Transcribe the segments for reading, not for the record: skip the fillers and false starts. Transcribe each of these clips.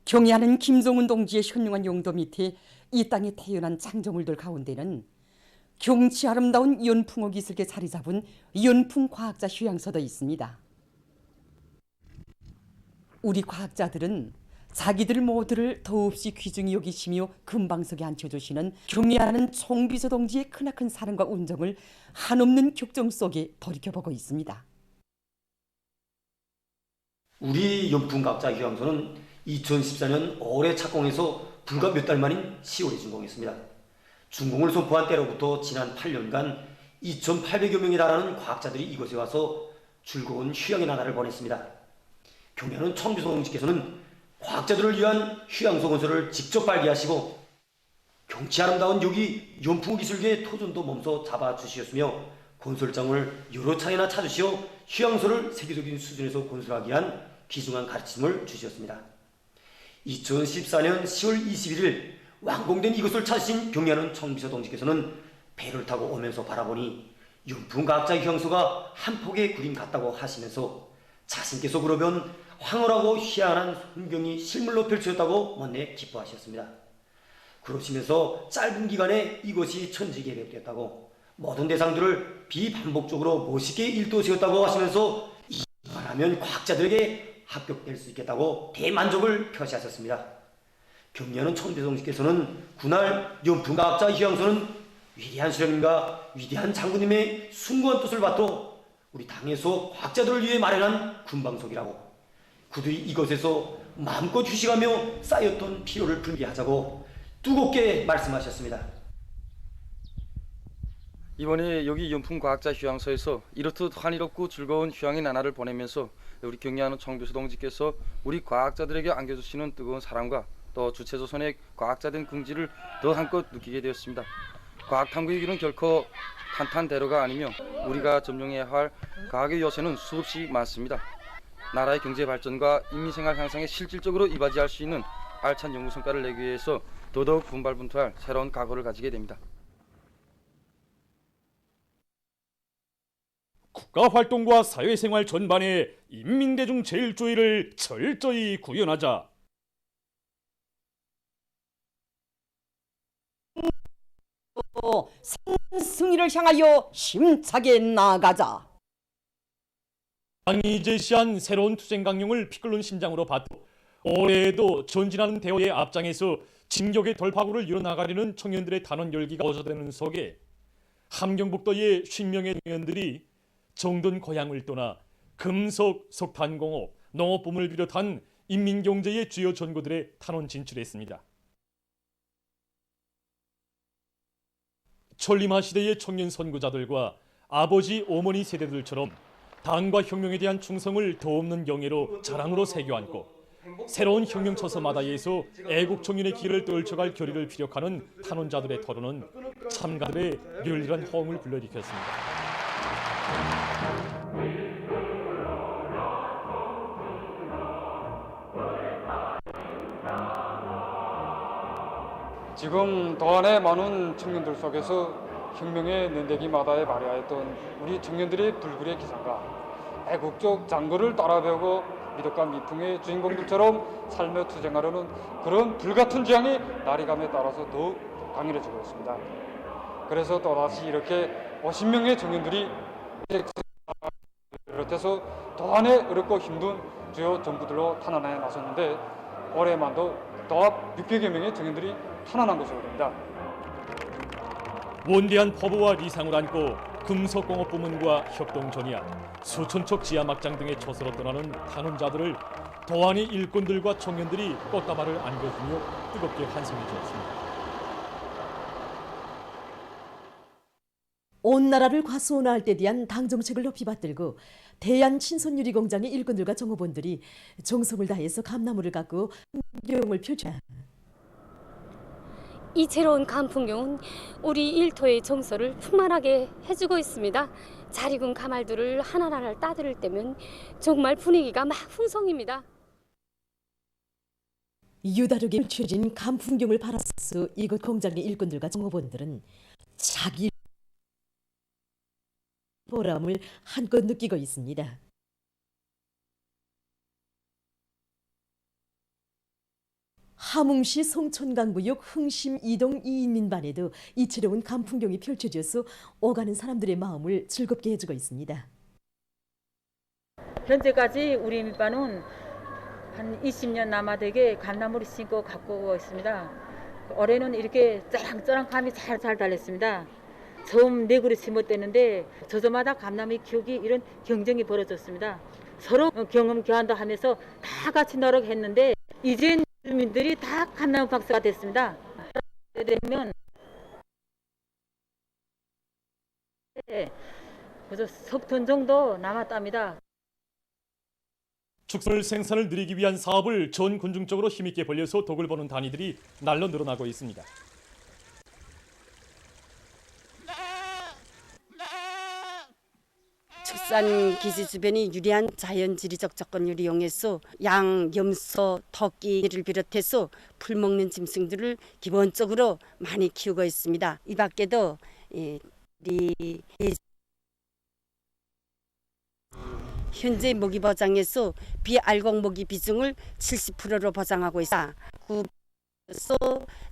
경애하는 김정은 동지의 현명한 용도 밑에 이 땅에 태어난 창조물들 가운데는 경치 아름다운 연풍호 기슭에 자리 잡은 연풍 과학자 휴양서도 있습니다. 우리 과학자들은 자기들 모두를 더없이 귀중히 여기시며 금방석에 앉혀주시는 경애하는 총비서 동지의 크나큰 사랑과 운정을 한없는 격정 속에 돌이켜보고 있습니다. 우리 연풍각자 휴양소는 2014년 올해 착공해서 불과 몇 달 만인 10월에 준공했습니다. 준공을 선포한 때로부터 지난 8년간 2,800여 명에 달하는 과학자들이 이곳에 와서 즐거운 휴양의 나날을 보냈습니다. 경애하는 청비서 동지께서는 과학자들을 위한 휴양소 건설을 직접 발기하시고 경치 아름다운 여기 연풍 기슭의 토전도 몸소 잡아주시었으며 건설장을 여러 차례나 찾으시어 휴양소를 세계적인 수준에서 건설하기 위한 귀중한 가르침을 주셨습니다. 2014년 10월 21일 완공된 이것을 찾으신 경애하는 청비서 동지께서는 배를 타고 오면서 바라보니 연풍과학자 휴양소가 한 폭의 그림 같다고 하시면서 자신께서 그러면 황홀하고 희한한 풍경이 실물로 펼쳐졌다고 못내 기뻐하셨습니다. 그러시면서 짧은 기간에 이것이 천지개벽되었다고 모든 대상들을 비반복적으로 멋있게 일도지었다고 하시면서 이만하면 과학자들에게 합격될 수 있겠다고 대만족을 표시하셨습니다. 경애하는 청비서동지께서는 그날 연풍과학자 휴양소는 위대한 수령님과 위대한 장군님의 숭고한 뜻을 받들어 우리 당에서 과학자들을 위해 마련한 군방석이라고, 그들이 이것에서 마음껏 휴식하며 쌓였던 피로를 풀게 하자고 뜨겁게 말씀하셨습니다. 이번에 여기 연풍과학자 휴양소에서 이렇듯 환희롭고 즐거운 휴양의 나날을 보내면서 우리 경애하는 청비서 동지께서 우리 과학자들에게 안겨주시는 뜨거운 사랑과 또 주체조선의 과학자된 긍지를 더 한껏 느끼게 되었습니다. 과학탐구의 길은 결코 탄탄대로가 아니며 우리가 점령해야 할 과학의 요새는 수없이 많습니다. 나라의 경제 발전과 인민생활 향상에 실질적으로 이바지할 수 있는 알찬 연구 성과를 내기 위해서 더더욱 분발분투할 새로운 각오를 가지게 됩니다. 국가활동과 사회생활 전반에 인민대중 제일주의를 철저히 구현하자. 승리를 향하여 힘차게 나아가자. 당이 제시한 새로운 투쟁 강령을 피끓는 심장으로 받고 올해에도 전진하는 대오의 앞장에서 진격의 돌파구를 이뤄나가려는 청년들의 단원 열기가 어조되는 속에 함경북도의 50명의 청년들이 정든 고향을 떠나 금속, 석탄공업, 농업붐을 비롯한 인민경제의 주요 전구들에 탄원 진출했습니다. 천리마 시대의 청년 선구자들과 아버지, 어머니 세대들처럼 당과 혁명에 대한 충성을 더없는 경애로 자랑으로 새겨안고 새로운 혁명 처서마다에서 애국 청년의 길을 떨쳐갈 결의를 피력하는 탄원자들의 토론은 참가들의 열렬한 호응을 불러일으켰습니다. 지금 도안의 많은 청년들 속에서 혁명의 nen대기마다에 발휘하였던 우리 청년들의 불굴의 기상과 애국적 장거를 따라 배우고 미덕과 미풍의 주인공들처럼 살며 투쟁하려는 그런 불같은 지향이 날이감에 따라서 더욱 강렬해지고 있습니다. 그래서 또다시 이렇게 50명의 청년들이 비롯해서 도안의 어렵고 힘든 주요 정부들로 탄원에 나섰는데 올해만도 도합 600여 명의 청년들이 탄원한 것으로 됩니다. 원대한 포부와 리상을 안고 금속공업 부문과 협동전이야 수천 척 지하막장 등의 초소로 떠나는 탄원자들을 도안의 일꾼들과 청년들이 꽃다발을 안겨주며 뜨겁게 환송해 주었습니다. 온 나라를 과수원화할 때 대한 당정책을 높이 받들고 대한 친선유리 공장의 일꾼들과 종업원들이 정성을 다해서 감나무를 깎고 풍경을 펼쳐. 이 새로운 감풍경은 우리 일터의 정서를 풍만하게 해주고 있습니다. 잘 익은 가말들을 하나하나 따들을 때면 정말 분위기가 막 풍성입니다. 유다르게 펼쳐진 감풍경을 바라서 이곳 공장의 일꾼들과 종업원들은 자기 보람을 한껏 느끼고 있습니다. 함흥시 송천강구역 흥심 2동 2인민반에도 이채로운 감풍경이 펼쳐져서 오가는 사람들의 마음을 즐겁게 해주고 있습니다. 현재까지 우리 민반은 한 20년 남아되게 감나무를 심고 가꾸고 있습니다. 올해는 이렇게 쩌랑쩌랑 감이 잘 달렸습니다. 처음 4그루 심었대는데 저저마다 감나무 키우기 이런 경쟁이 벌어졌습니다. 서로 경험 교환도 하면서 다 같이 노력했는데 이젠 주민들이 다 감나무 박사가 됐습니다. 되면 그래서 석톤 정도 남았답니다. 축산물 생산을 늘리기 위한 사업을 전 군중적으로 힘있게 벌려서 덕을 보는 단위들이 날로 늘어나고 있습니다. 축산 기지 주변이 유리한 자연 지리적 조건을 이용해서 양, 염소, 토끼를 비롯해서 풀 먹는 짐승들을 기본적으로 많이 키우고 있습니다. 이 밖에도 현재 먹이 보장에서 비알곡 먹이 비중을 70%로 보장하고 있습니다. 구소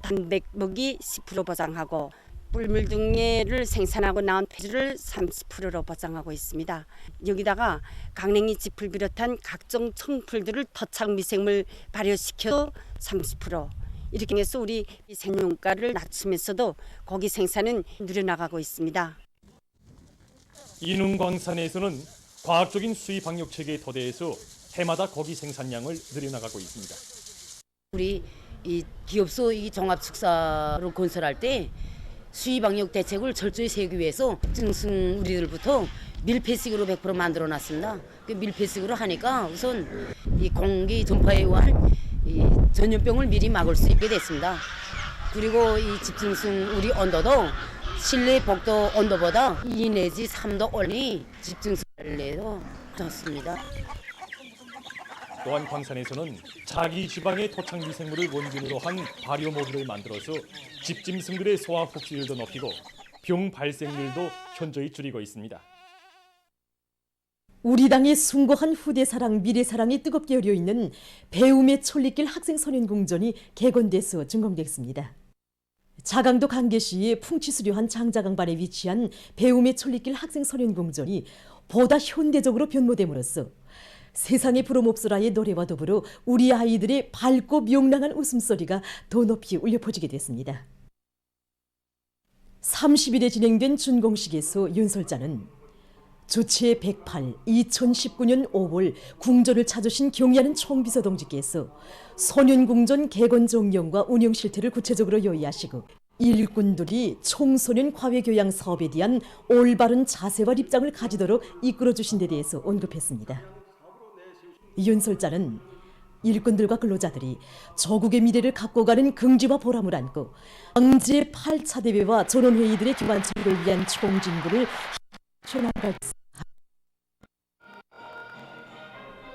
단백 먹이 10% 보장하고 뿔물둥이를 생산하고 나온 폐를 30%로 보장하고 있습니다. 여기다가 강냉이 짚을 비롯한 각종 청풀들을 토착 미생물 발효시켜 30% 이렇게 해서 우리 생용가를 낮추면서도 고기 생산은 늘어나가고 있습니다. 인웅광산에서는 과학적인 수입 방역 체계에 토대해서 해마다 고기 생산량을 늘려나가고 있습니다. 우리 이 기업소 이 종합축사를 건설할 때 수입 방역 대책을 철저히 세우기 위해서 증승 우리들부터 밀폐식으로 100% 만들어놨습니다. 그 밀폐식으로 하니까 우선 이 공기 전파에 의한 이 전염병을 미리 막을 수 있게 됐습니다. 그리고 이 집증승 우리 온도도 실내 복도 온도보다 2 내지 3도 올리 집증승에도 좋습니다. 또한 광산에서는 자기 지방의 토착 미생물을 원균으로 한 발효 모기를 만들어서 집짐승들의 소화 흡수율도 높이고 병 발생률도 현저히 줄이고 있습니다. 우리 당의 숭고한 후대사랑 미래사랑이 뜨겁게 여려있는 배움의 촐리길 학생선연궁전이 개건돼서 준공됐습니다. 자강도 강계시의 풍치수려한 장자강반에 위치한 배움의 촐리길 학생선연궁전이 보다 현대적으로 변모됨으로써 세상의 불어목소라의 노래와 더불어 우리 아이들의 밝고 명랑한 웃음소리가 더 높이 울려 퍼지게 됐습니다. 30일에 진행된 준공식에서 윤설자는 주체 108 2019년 5월 궁전을 찾으신 경의하는 총비서 동지께서 소년궁전 개건 정령과 운영 실태를 구체적으로 요의하시고 일꾼들이 청소년 과외교양 사업에 대한 올바른 자세와 입장을 가지도록 이끌어주신 데 대해서 언급했습니다. 윤설자는 일꾼들과 근로자들이 조국의 미래를 갖고 가는 긍지와 보람을 안고 황제 8차 대회와 전원회의들의 기관책을 위한 총진구를 현황할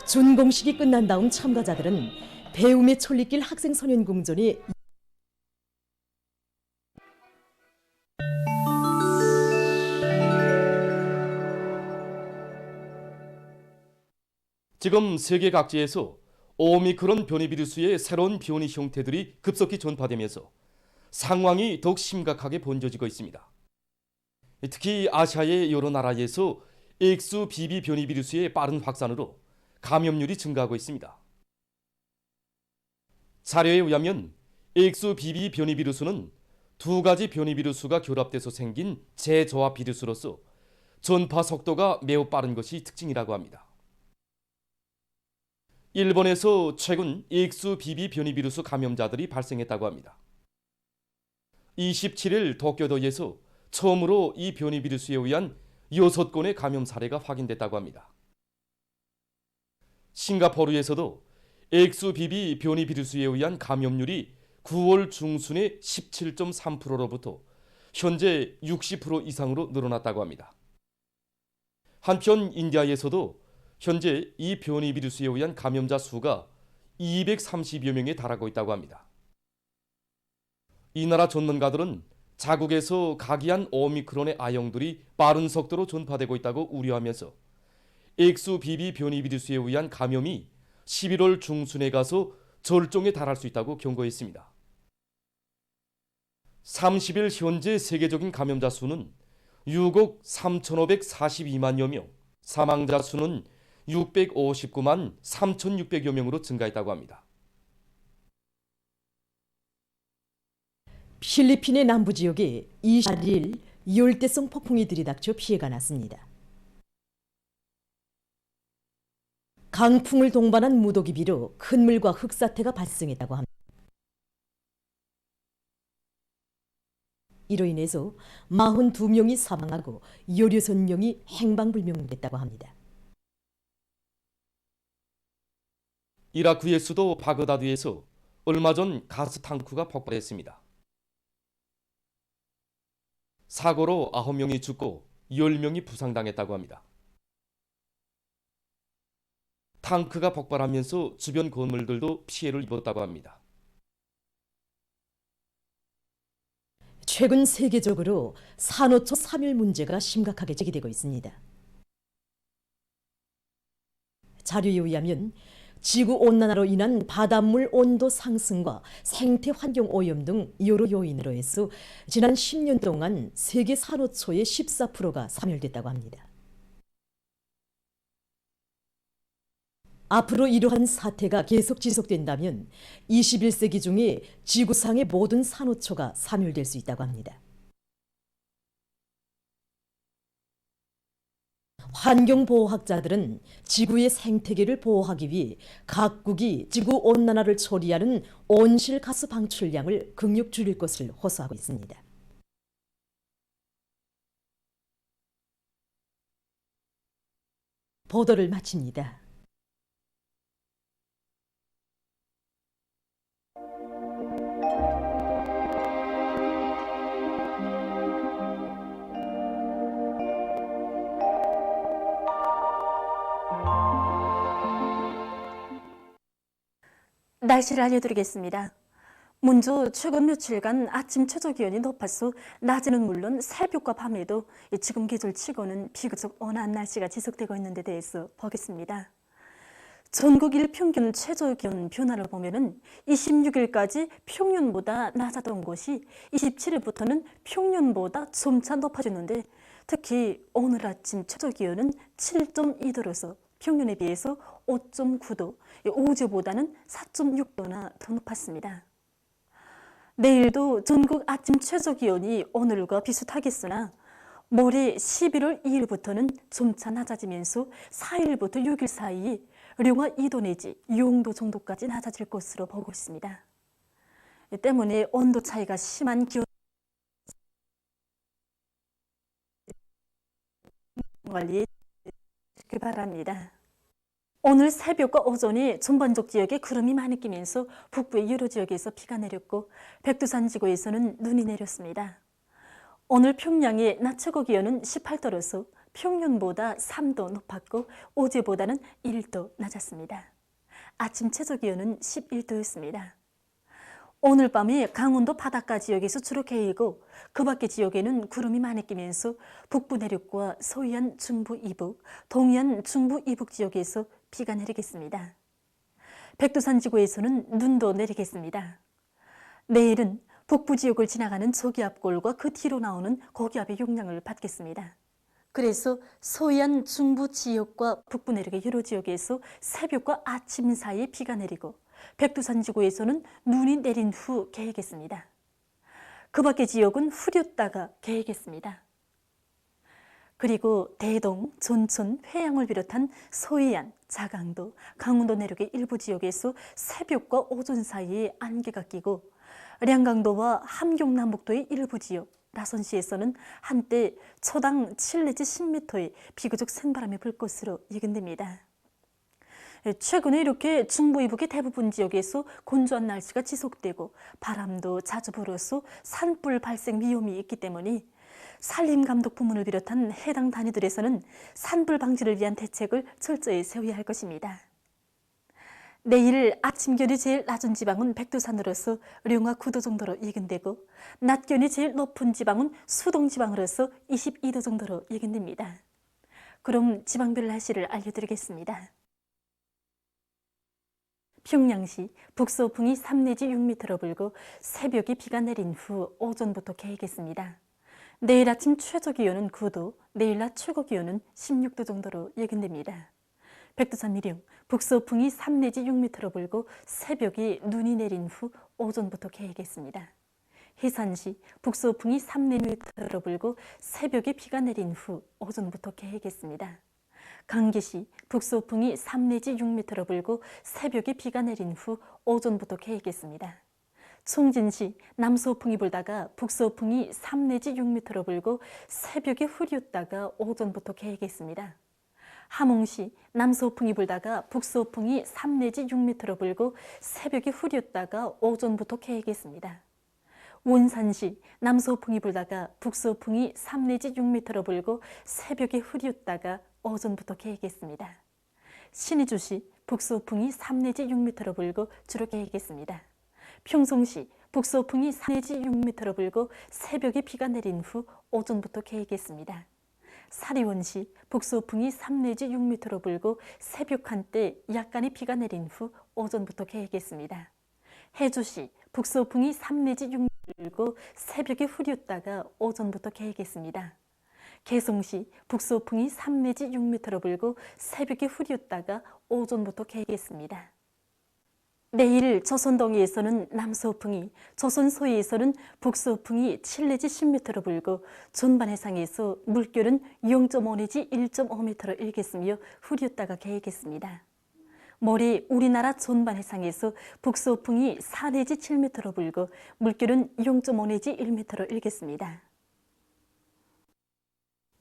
준공식이 끝난 다음 참가자들은 배움의 촐리길 학생선연궁전에 지금 세계 각지에서 오미크론 변이 비루스의 새로운 변이 형태들이 급속히 전파되면서 상황이 더욱 심각하게 번져지고 있습니다. 특히 아시아의 여러 나라에서 XBB 변이 비루스의 빠른 확산으로 감염률이 증가하고 있습니다. 자료에 의하면 XBB 변이 비루스는 두 가지 변이 비루스가 결합돼서 생긴 재조합 비루스로서 전파 속도가 매우 빠른 것이 특징이라고 합니다. 일본에서 최근 XBB 변이 비루스 감염자들이 발생했다고 합니다. 27일 도쿄도에서 처음으로 이 변이 비루스에 의한 6건의 감염 사례가 확인됐다고 합니다. 싱가포르에서도 XBB 변이 비루스에 의한 감염률이 9월 중순에 17.3%로부터 현재 60% 이상으로 늘어났다고 합니다. 한편 인디아에서도 현재 이 변이 비루스에 의한 감염자 수가 230여 명에 달하고 있다고 합니다. 이 나라 전문가들은 자국에서 각이한 오미크론의 아형들이 빠른 속도로 전파되고 있다고 우려하면서 XBB 변이 비루스에 의한 감염이 11월 중순에 가서 절정에 달할 수 있다고 경고했습니다. 30일 현재 세계적인 감염자 수는 6억 3,542만여 명, 사망자 수는 659만 3,600여 명으로 증가했다고 합니다. 필리핀의 남부 지역에 28일 열대성 폭풍이 들이닥쳐 피해가 났습니다. 강풍을 동반한 무더기 비로 큰 물과 흙사태가 발생했다고 합니다. 이로 인해서 42명이 사망하고 16명이 행방불명됐다고 합니다. 이라크의 수도 바그다드에서 얼마 전 가스 탕크가 폭발했습니다. 사고로 9명이 죽고 10명이 부상당했다고 합니다. 탕크가 폭발하면서 주변 건물들도 피해를 입었다고 합니다. 최근 세계적으로 산호초 사멸 문제가 심각하게 제기되고 있습니다. 자료에 의하면 지구온난화로 인한 바닷물 온도 상승과 생태 환경 오염 등 여러 요인으로 해서 지난 10년 동안 세계 산호초의 14%가 사멸됐다고 합니다. 앞으로 이러한 사태가 계속 지속된다면 21세기 중에 지구상의 모든 산호초가 사멸될 수 있다고 합니다. 환경보호학자들은 지구의 생태계를 보호하기 위해 각국이 지구온난화를 초래하는 온실가스 방출량을 극력 줄일 것을 호소하고 있습니다. 보도를 마칩니다. 날씨를 알려드리겠습니다. 먼저 최근 며칠간 아침 최저기온이 높아서 낮에는 물론 새벽과 밤에도 지금 계절치고는 비교적 온화한 날씨가 지속되고 있는 데 대해서 보겠습니다. 전국 일평균 최저기온 변화를 보면은 26일까지 평년보다 낮았던 곳이 27일부터는 평년보다 점차 높아졌는데 특히 오늘 아침 최저기온은 7.2도로서 평년에 비해서 5.9도, 어제보다는 4.6도나 더 높았습니다. 내일도 전국 아침 최저기온이 오늘과 비슷하겠으나 모레 11월 2일부터는 점차 낮아지면서 4일부터 6일 사이 영하 2도 내지 0도 정도까지 낮아질 것으로 보고 있습니다. 때문에 온도 차이가 심한 기온 관리해 주시기 바랍니다. 오늘 새벽과 오전에 전반적 지역에 구름이 많이 끼면서 북부의 여러 지역에서 비가 내렸고 백두산 지구에서는 눈이 내렸습니다. 오늘 평양의 낮 최고 기온은 18도로서 평년보다 3도 높았고 어제보다는 1도 낮았습니다. 아침 최저 기온은 11도였습니다. 오늘 밤에 강원도 바닷가 지역에서 주로 개이고 그 밖의 지역에는 구름이 많이 끼면서 북부 내륙과 서해안 중부 이북, 동해안 중부 이북 지역에서 비가 내리겠습니다. 백두산 지구에서는 눈도 내리겠습니다. 내일은 북부 지역을 지나가는 저기압골과 그 뒤로 나오는 고기압의 영향을 받겠습니다. 그래서 서해안 중부 지역과 북부 내륙의 여러 지역에서 새벽과 아침 사이에 비가 내리고 백두산 지구에서는 눈이 내린 후 개겠습니다. 그 밖의 지역은 흐렸다가 개겠습니다. 그리고 대동, 전천, 회양을 비롯한 서해안, 자강도, 강원도 내륙의 일부 지역에서 새벽과 오전 사이에 안개가 끼고 량강도와 함경남북도의 일부 지역, 나선시에서는 한때 초당 7 내지 10m의 비교적 센 바람이 불 것으로 예견됩니다. 최근에 이렇게 중부 이북의 대부분 지역에서 건조한 날씨가 지속되고 바람도 자주 불어서 산불 발생 위험이 있기 때문에 산림감독 부문을 비롯한 해당 단위들에서는 산불 방지를 위한 대책을 철저히 세워야 할 것입니다. 내일 아침 기온이 제일 낮은 지방은 백두산으로서 영하 9도 정도로 예견되고 낮 기온이 제일 높은 지방은 수동 지방으로서 22도 정도로 예견됩니다. 그럼 지방별 날씨를 알려드리겠습니다. 평양시 북서풍이 3 내지 6m로 불고 새벽에 비가 내린 후 오전부터 개겠습니다. 내일 아침 최저 기온은 9도, 내일 낮 최고 기온은 16도 정도로 예견됩니다. 백두산 미령 북서풍이 3 내지 6m로 불고 새벽에 눈이 내린 후 오전부터 개겠습니다. 해산시 북서풍이 3 내지로 불고 새벽에 비가 내린 후 오전부터 개겠습니다. 강계시 북서풍이 3 내지 6m로 불고 새벽에 비가 내린 후 오전부터 개겠습니다. 총진시 남서풍이 불다가 북서풍이 3 내지 6m로 불고 새벽에 흐렸다가 오전부터 개겠습니다. 함흥시 남서풍이 불다가 북서풍이 3 내지 6m로 불고 새벽에 흐렸다가 오전부터 개겠습니다. 원산시 남서풍이 불다가 북서풍이 3 내지 6m로 불고 새벽에 흐렸다가 오전부터 개겠습니다. 신의주시 북서풍이 3 내지 6m로 불고 주로 개겠습니다. 평송시 북서풍이 3 내지 6m로 불고 새벽에 비가 내린 후 오전부터 개겠습니다. 사리원시 북서풍이 3 내지 6m로 불고 새벽 한때 약간의 비가 내린 후 오전부터 개겠습니다. 해주시 북서풍이 3 내지 6m로 불고 새벽에 흐렸다가 오전부터 개겠습니다. 개성시 북서풍이 3 내지 6m로 불고 새벽에 흐렸다가 오전부터 개겠습니다. 내일 조선동해에서는 남서풍이, 조선서해에서는 북서풍이 7 내지 10m로 불고 전반 해상에서 물결은 0.5 내지 1.5m로 일겠으며 흐렸다가 개겠습니다. 모레 우리나라 전반 해상에서 북서풍이 4 내지 7m로 불고 물결은 0.5 내지 1m로 일겠습니다.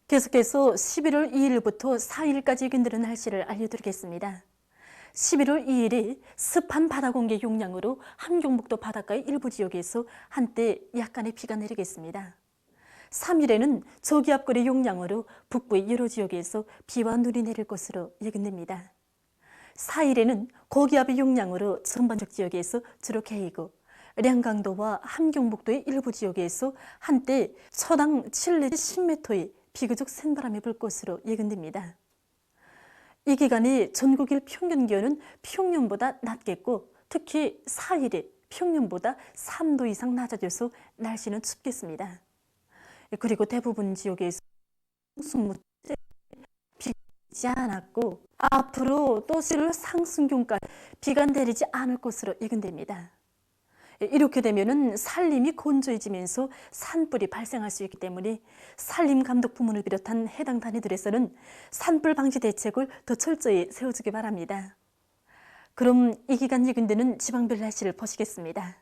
계속해서 11월 2일부터 4일까지 예견되는 날씨를 알려드리겠습니다. 11월 2일에 습한 바다 공기 용량으로 함경북도 바닷가의 일부 지역에서 한때 약간의 비가 내리겠습니다. 3일에는 저기압골의 용량으로 북부의 여러 지역에서 비와 눈이 내릴 것으로 예견됩니다. 4일에는 고기압의 용량으로 전반적 지역에서 주로 개이고 량강도와 함경북도의 일부 지역에서 한때 초당 7 내지 10m의 비교적 센 바람이 불 것으로 예견됩니다. 이 기간에 전국일 평균 기온은 평년보다 낮겠고 특히 4일에 평년보다 3도 이상 낮아져서 날씨는 춥겠습니다. 그리고 대부분 지역에서 비가 내리지 않았고 앞으로 또 7월 상순경까지 비가 내리지 않을 것으로 예견됩니다. 이렇게 되면은 산림이 건조해지면서 산불이 발생할 수 있기 때문에 산림감독부문을 비롯한 해당 단위들에서는 산불 방지 대책을 더 철저히 세워주기 바랍니다. 그럼 이 기간 예견되는 지방별 날씨를 보시겠습니다.